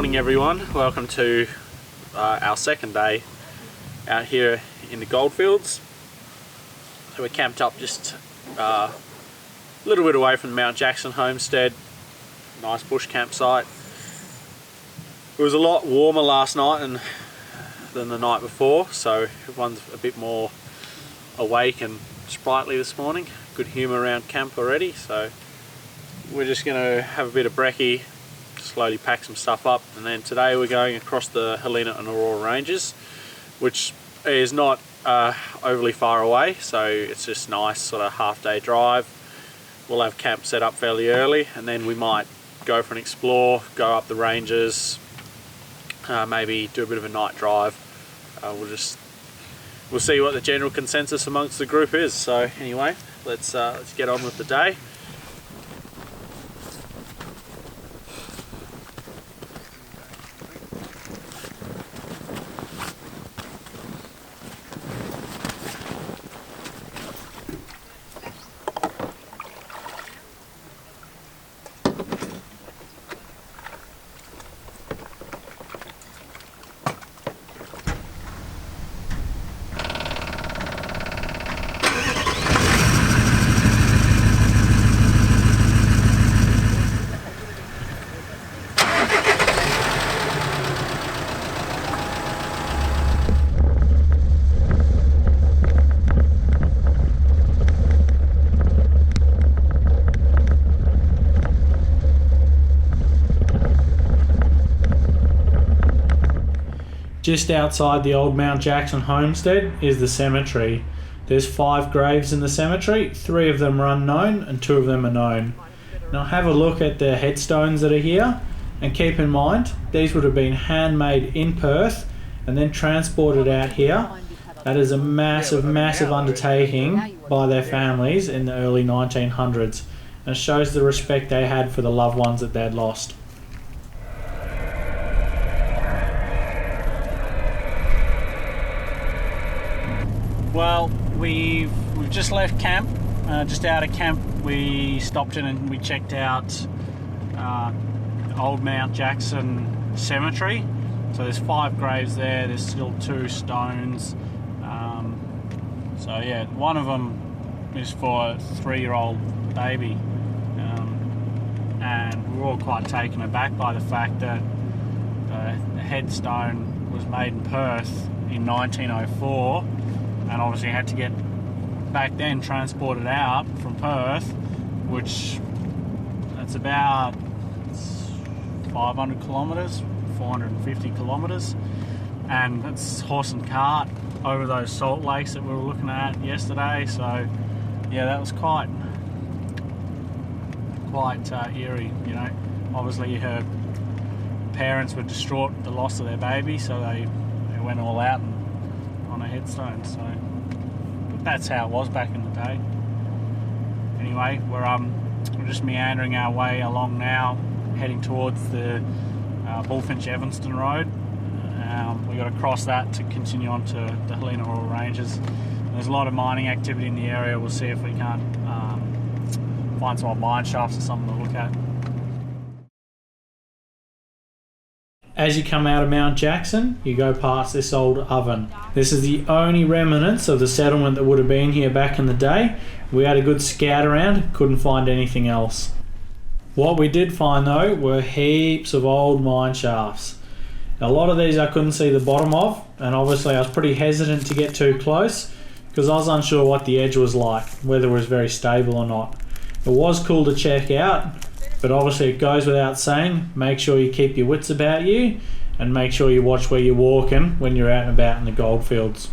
morning everyone, welcome to our second day out here in the Goldfields. So we're camped up just a little bit away from the Mount Jackson homestead. Nice bush campsite. It was a lot warmer last night than the night before, so everyone's a bit more awake and sprightly this morning. Good humour around camp already, so we're just going to have a bit of brekkie, slowly pack some stuff up, and then today we're going across the Helena and Aurora Ranges, which is not overly far away, so it's just nice sort of half-day drive. We'll have camp set up fairly early, and then we might go for an explore, go up the ranges, maybe do a bit of a night drive. We'll see what the general consensus amongst the group is. So anyway, let's get on with the day. Just outside the old Mount Jackson homestead is the cemetery. There's 5 graves in the cemetery, 3 of them are unknown and 2 of them are known. Now have a look at the headstones that are here, and keep in mind these would have been handmade in Perth and then transported out here. That is a massive undertaking by their families in the early 1900s, and it shows the respect they had for the loved ones that they'd lost. Well, we've just left camp. Just out of camp, we stopped in and we checked out old Mount Jackson cemetery. So there's 5 graves there. There's still 2 stones. So yeah, one of them is for a 3-year-old baby, and we're all quite taken aback by the fact that the headstone was made in Perth in 1904. And obviously had to get back then transported out from Perth, which that's about 500 kilometres, 450 kilometres, and it's horse and cart over those salt lakes that we were looking at yesterday. So yeah, that was quite eerie, you know. Obviously her parents were distraught at the loss of their baby, so they went all out on a headstone. So that's how it was back in the day. Anyway, we're just meandering our way along now, heading towards the Bullfinch Evanston Road. We got to cross that to continue on to the Helena and Aurora Ranges. There's a lot of mining activity in the area. We'll see if we can't find some old mine shafts or something to look at. As you come out of Mount Jackson, you go past this old oven. This is the only remnants of the settlement that would have been here back in the day. We had a good scout around, couldn't find anything else. What we did find though were heaps of old mine shafts. A lot of these I couldn't see the bottom of, and obviously I was pretty hesitant to get too close because I was unsure what the edge was like, whether it was very stable or not. It was cool to check out, but obviously it goes without saying, make sure you keep your wits about you and make sure you watch where you're walking when you're out and about in the Goldfields.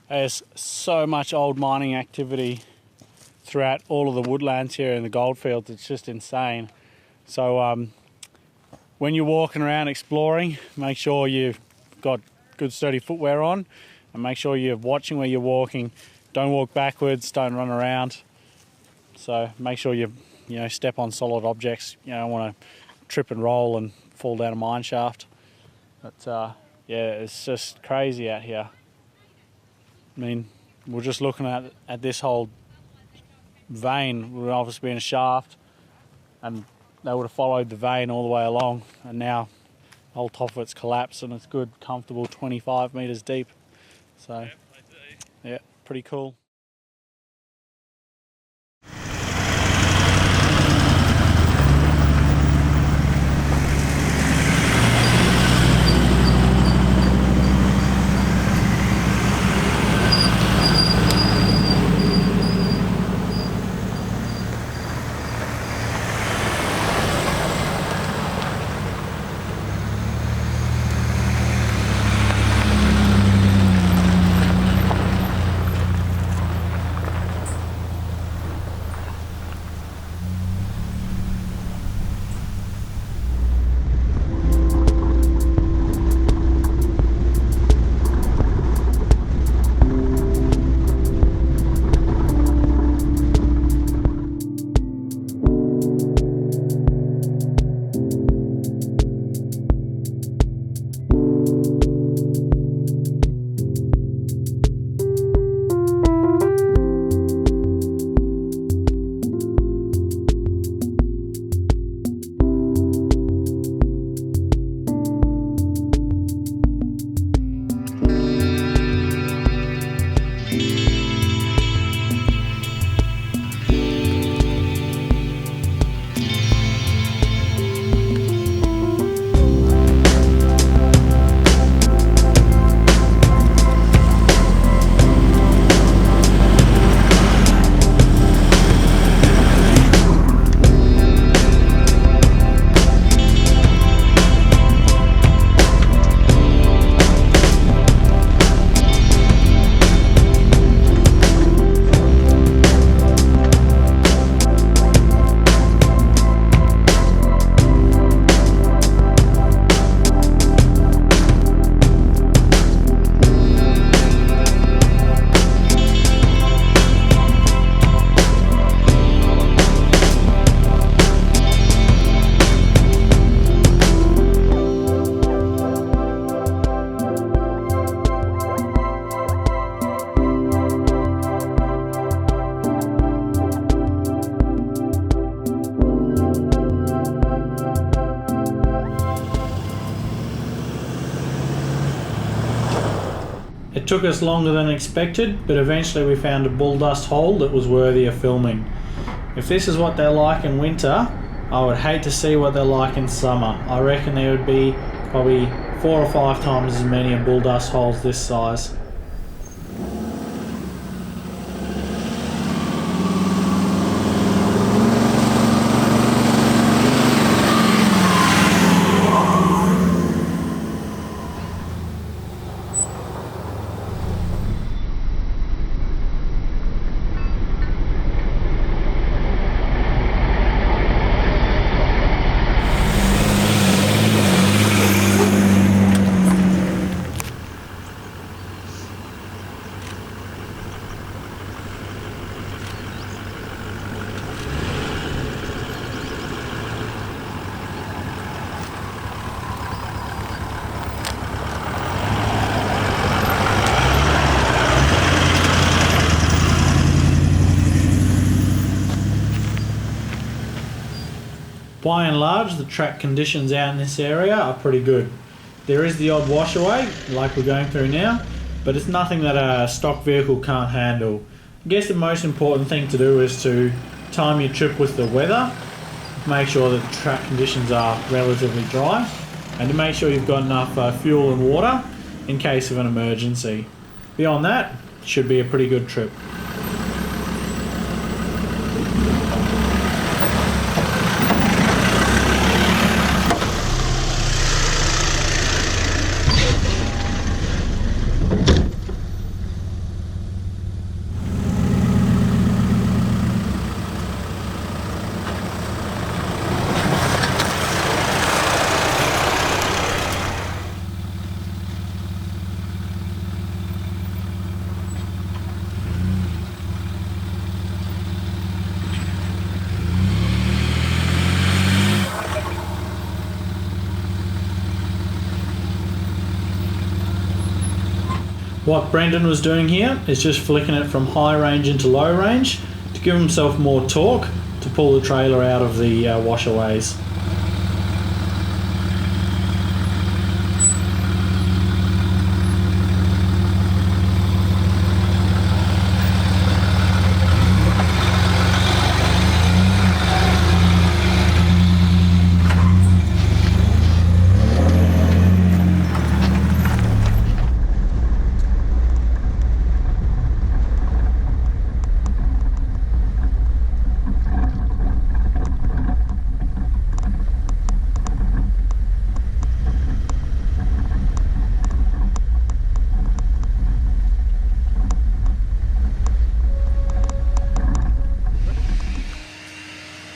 There's so much old mining activity throughout all of the woodlands here in the Goldfields, it's just insane. So when you're walking around exploring, make sure you've got good sturdy footwear on and make sure you're watching where you're walking. Don't walk backwards, don't run around. So make sure you step on solid objects. You don't want to trip and roll and fall down a mine shaft. But yeah, it's just crazy out here. I mean, we're just looking at this whole vein. Would obviously been a shaft, and they would have followed the vein all the way along, and now the whole top of it's collapsed, and it's good, comfortable 25 metres deep. So, yeah, pretty cool. It took us longer than expected, but eventually we found a bull dust hole that was worthy of filming. If this is what they're like in winter, I would hate to see what they're like in summer. I reckon there would be probably 4 or 5 times as many bull dust holes this size. By and large, the track conditions out in this area are pretty good. There is the odd washaway, like we're going through now, but it's nothing that a stock vehicle can't handle. I guess the most important thing to do is to time your trip with the weather, make sure that the track conditions are relatively dry, and to make sure you've got enough fuel and water in case of an emergency. Beyond that, it should be a pretty good trip. What Brendan was doing here is just flicking it from high range into low range to give himself more torque to pull the trailer out of the washaways.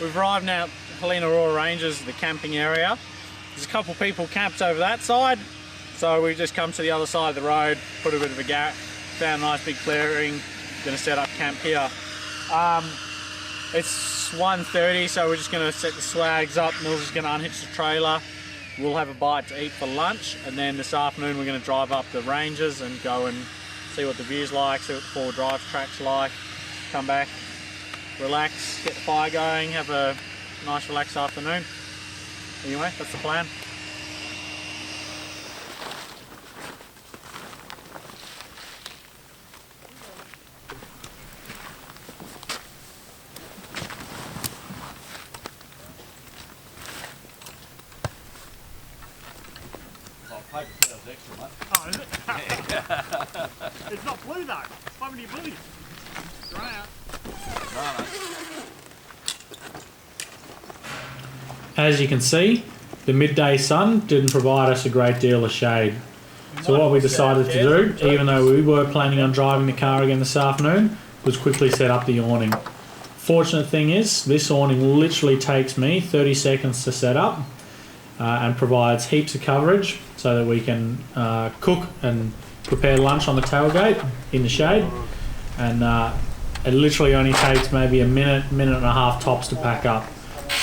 We've arrived now at Helena and Aurora Ranges, the camping area. There's a couple people camped over that side, so we just come to the other side of the road, put a bit of a gap, found a nice big clearing, gonna set up camp here. It's 1:30, so we're just gonna set the swags up. Mill's just gonna unhitch the trailer. We'll have a bite to eat for lunch, and then this afternoon we're gonna drive up the ranges and go and see what the view's like, see what the four drive track's like, come back, relax, get the fire going, have a nice relaxed afternoon. Anyway, that's the plan. Oh, is it? It's not blue though. It's 5 blue. Run out. As you can see, the midday sun didn't provide us a great deal of shade. So what we decided to do, even though we were planning on driving the car again this afternoon, was quickly set up the awning. Fortunate thing is, this awning literally takes me 30 seconds to set up and provides heaps of coverage so that we can cook and prepare lunch on the tailgate in the shade. And it literally only takes maybe a minute and a half tops to pack up.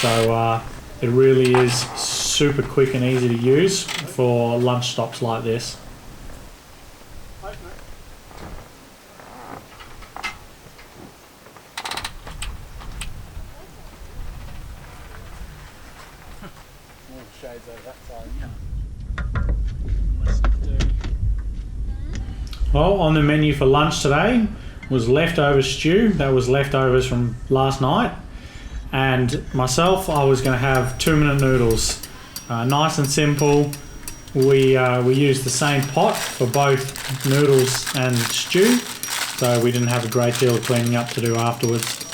So it really is super quick and easy to use for lunch stops like this. Shades over that side. Well, on the menu for lunch today was leftover stew. That was leftovers from last night. And myself, I was going to have 2-minute noodles. Nice and simple. We used the same pot for both noodles and stew, so we didn't have a great deal of cleaning up to do afterwards.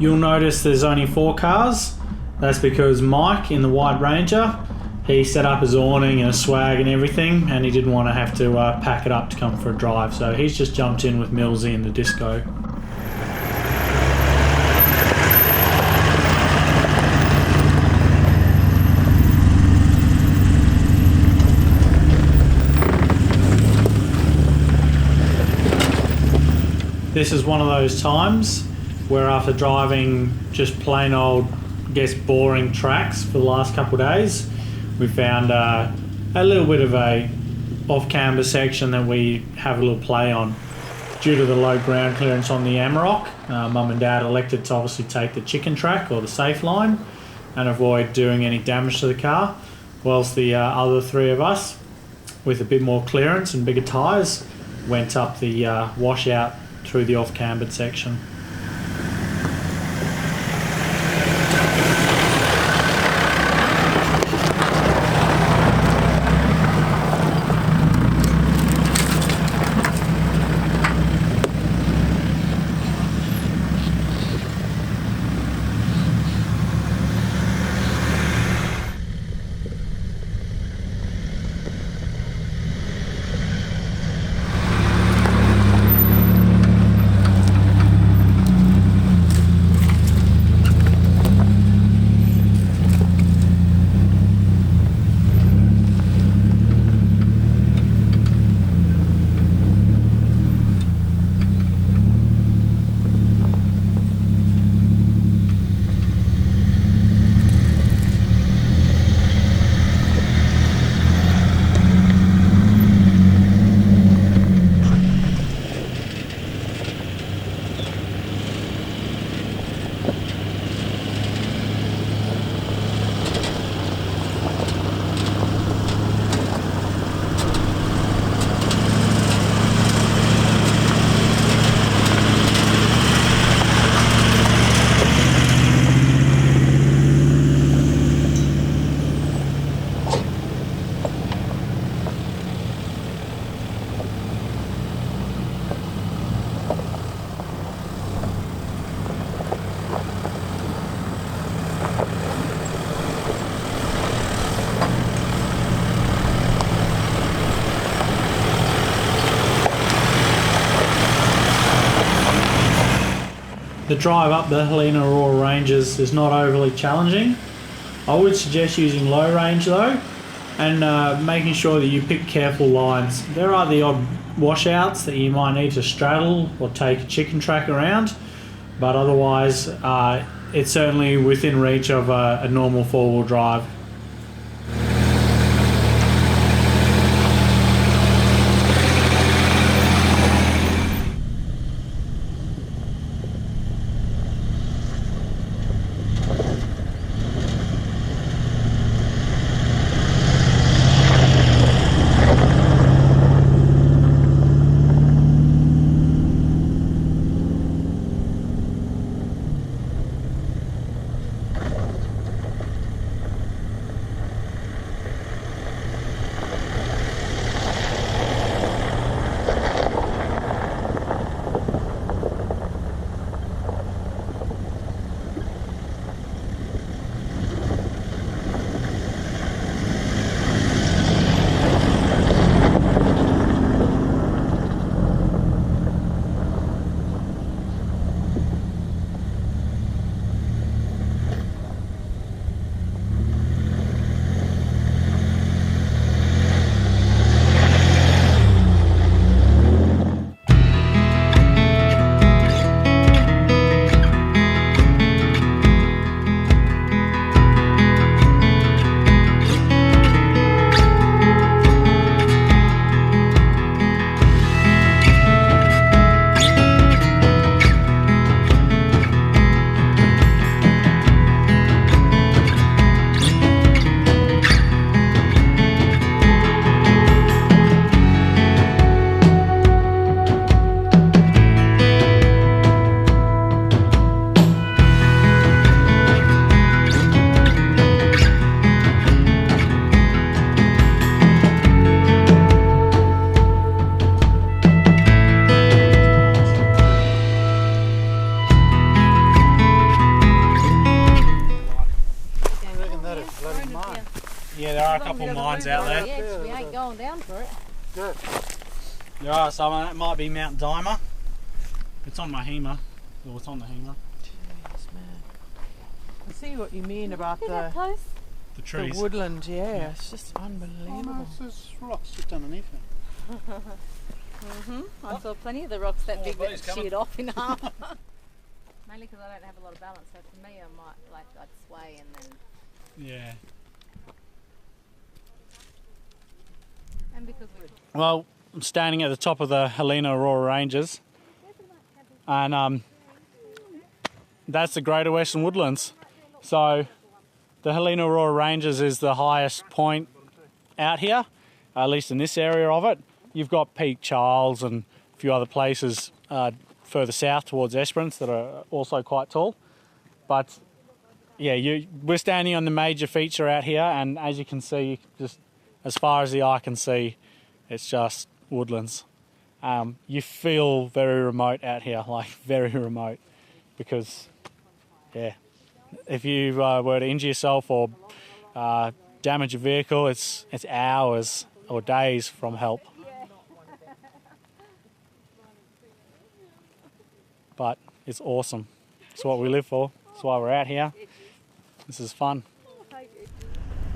You'll notice there's only 4 cars. That's because Mike in the White Ranger, he set up his awning and a swag and everything, and he didn't want to have to pack it up to come for a drive, so he's just jumped in with Millsy in the Disco. This is one of those times where after driving just plain old, I guess, boring tracks for the last couple of days, we found a little bit of a off-camber section that we have a little play on. Due to the low ground clearance on the Amarok, Mum and Dad elected to obviously take the chicken track or the safe line and avoid doing any damage to the car, whilst the other 3 of us, with a bit more clearance and bigger tyres, went up the washout through the off-cambered section. The drive up the Helena Aurora Ranges is not overly challenging. I would suggest using low range though, and making sure that you pick careful lines. There are the odd washouts that you might need to straddle or take a chicken track around, but otherwise it's certainly within reach of a normal 4-wheel drive. signs out there. Yeah, we ain't going down for it. Yeah, so that might be Mount Dimer. It's on my HEMA. Or it's on the HEMA. Jeez, man. I see what you mean about Is that the close? trees. woodland, yeah. It's just unbelievable. There's rocks just underneath it. I saw plenty of the rocks that big that sheared off in half. Mainly because I don't have a lot of balance, so for me I might I'd sway and then. Yeah. And because Well, I'm standing at the top of the Helena Aurora Ranges, and that's the Greater Western Woodlands. So the Helena Aurora Ranges is the highest point out here, at least in this area of it. You've got Peak Charles and a few other places further south towards Esperance that are also quite tall. But yeah, we're standing on the major feature out here, and as you can see, just as far as the eye can see, it's just woodlands. You feel very remote out here, like very remote, because yeah, if you were to injure yourself or damage a vehicle, it's hours or days from help. But it's awesome. It's what we live for. That's why we're out here. This is fun.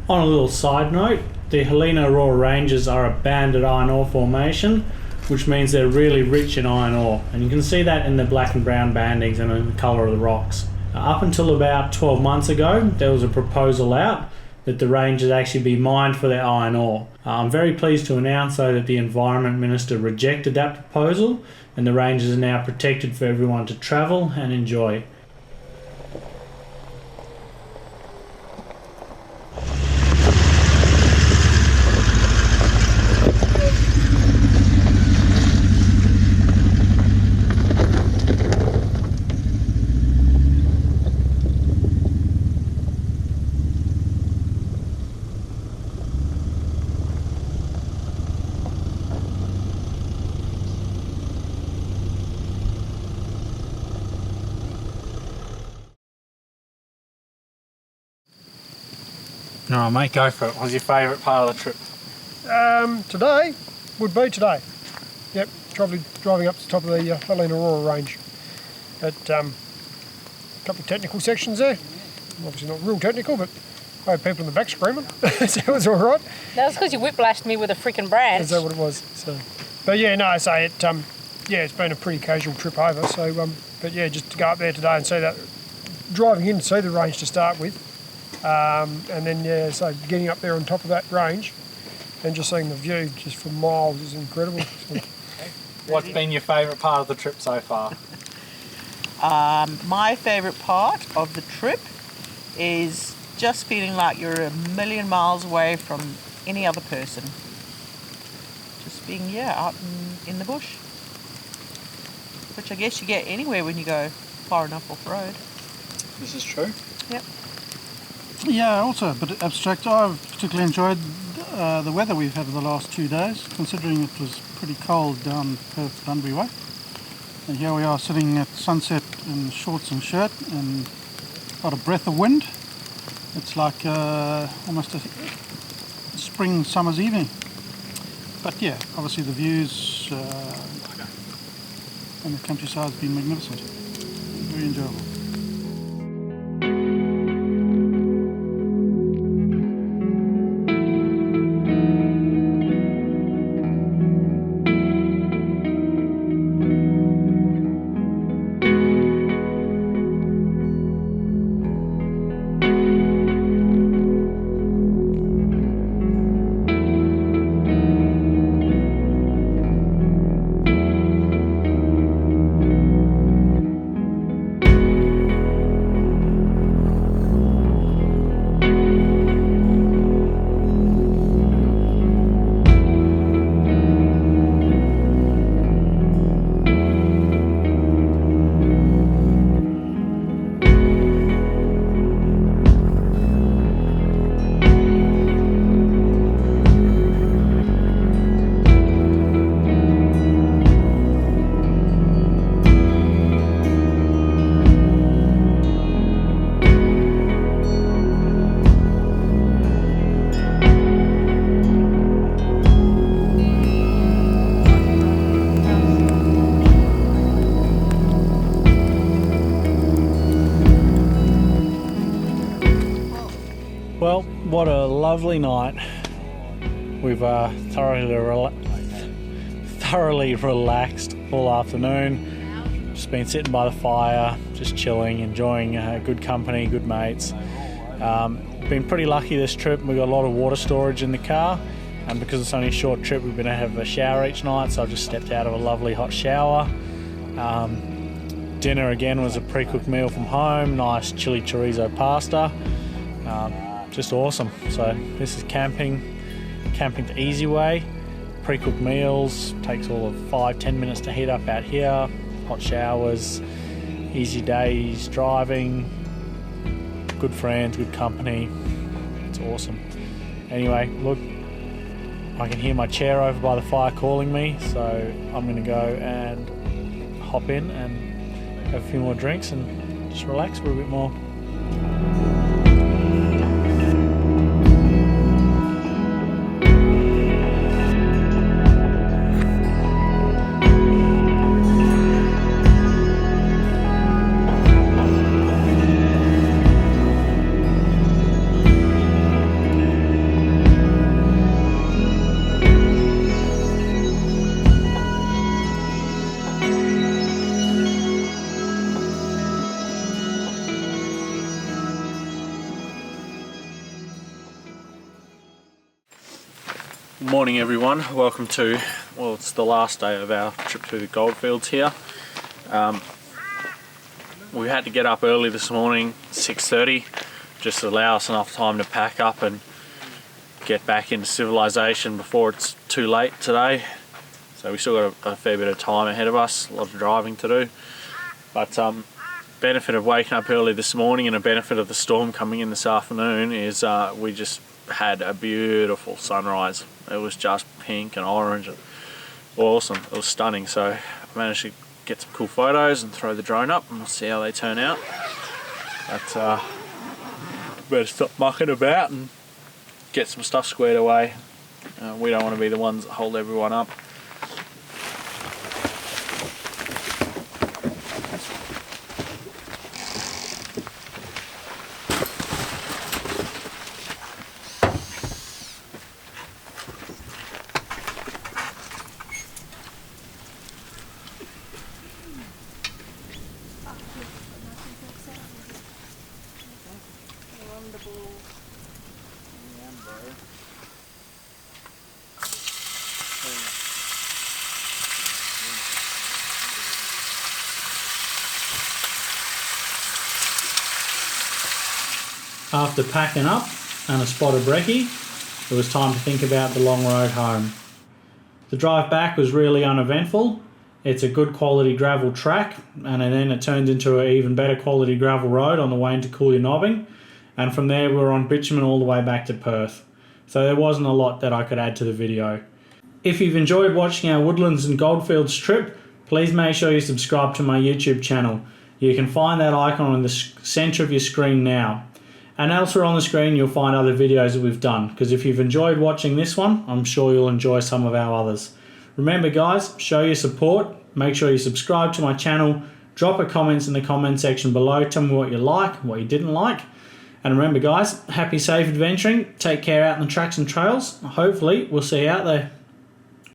On a little side note, the Helena Aurora Ranges are a banded iron ore formation, which means they're really rich in iron ore. And you can see that in the black and brown bandings and in the colour of the rocks. Up until about 12 months ago, there was a proposal out that the ranges actually be mined for their iron ore. I'm very pleased to announce though that the Environment Minister rejected that proposal, and the ranges are now protected for everyone to travel and enjoy. Alright mate, go for it. What was your favourite part of the trip? Today would be today. Yep, driving up to the top of the Helena Aurora range. At a couple of technical sections there. Obviously not real technical, but I had people in the back screaming, so it was alright. that was because you whiplashed me with a freaking branch. Is that what it was? So, but yeah, no, so it it's been a pretty casual trip over. So, but yeah, just to go up there today and see that, driving in to see the range to start with. And then yeah, so getting up there on top of that range and just seeing the view just for miles is incredible. So, What's been your favourite part of the trip so far? My favourite part of the trip is just feeling like you're a million miles away from any other person. Just being, out in the bush. Which I guess you get anywhere when you go far enough off-road. This is true. Yep. Yeah, also a bit abstract. I've particularly enjoyed the weather we've had the last 2 days, considering it was pretty cold down Perth Bunbury way. And here we are sitting at sunset in shorts and shirt and got a breath of wind. It's like almost a spring summer's evening. But yeah, obviously the views and the countryside has been magnificent. Very enjoyable. What a lovely night. We've thoroughly relaxed all afternoon. Just been sitting by the fire, just chilling, enjoying good company, good mates. Been pretty lucky this trip. We've got a lot of water storage in the car, and because it's only a short trip, we've been able to have a shower each night, so I've just stepped out of a lovely hot shower. Dinner again was a pre-cooked meal from home, nice chili chorizo pasta. Just awesome. So this is camping the easy way. Pre-cooked meals, takes all of 5-10 minutes to heat up out here. Hot showers, easy days, driving, good friends, good company. It's awesome. Anyway, look, I can hear my chair over by the fire calling me, so I'm going to go and hop in and have a few more drinks and just relax for a bit more. Good morning everyone, welcome to, well, it's the last day of our trip through the Goldfields here. We had to get up early this morning, 6:30, just to allow us enough time to pack up and get back into civilization before it's too late today. So we still got a fair bit of time ahead of us, a lot of driving to do. But benefit of waking up early this morning and a benefit of the storm coming in this afternoon is we just had a beautiful sunrise. It was just pink and orange and awesome. It was stunning. So I managed to get some cool photos and throw the drone up, and we'll see how they turn out. But better stop mucking about and get some stuff squared away. We don't want to be the ones that hold everyone up. After packing up and a spot of brekkie, it was time to think about the long road home. The drive back was really uneventful. It's a good quality gravel track, and then it turned into an even better quality gravel road on the way into Cooley Knobbing, and from there we were on bitumen all the way back to Perth. So there wasn't a lot that I could add to the video. If you've enjoyed watching our Woodlands and Goldfields trip, please make sure you subscribe to my YouTube channel. You can find that icon in the centre of your screen now. And elsewhere on the screen you'll find other videos that we've done, because if you've enjoyed watching this one, I'm sure you'll enjoy some of our others. Remember guys, show your support, make sure you subscribe to my channel, drop a comment in the comment section below, tell me what you like, what you didn't like. And remember guys, happy safe adventuring, take care out on the tracks and trails, hopefully we'll see you out there.